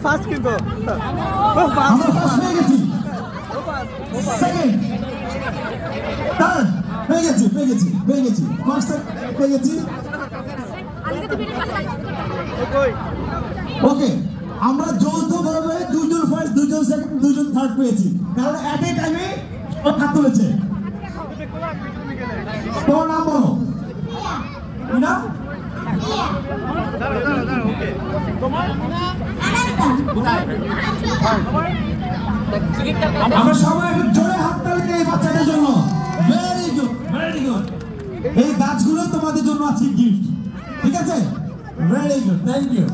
Fast কিন্তু ওকে, আমরা যৌথভাবে দুজন ফার্স্ট, দুজন সেকেন্ড, দুজন থার্ড পেয়েছি, কারণ এট এ টাইমে ও হাত তুলেছে। তোমার নাম বলো। না আমরা সবাই একটু জোরে হাততালি দিই এই বাচ্চাদের জন্য। Very good, very good. এই গাছগুলো তোমাদের জন্য আছে গিফট, ঠিক আছে? Very good, thank you.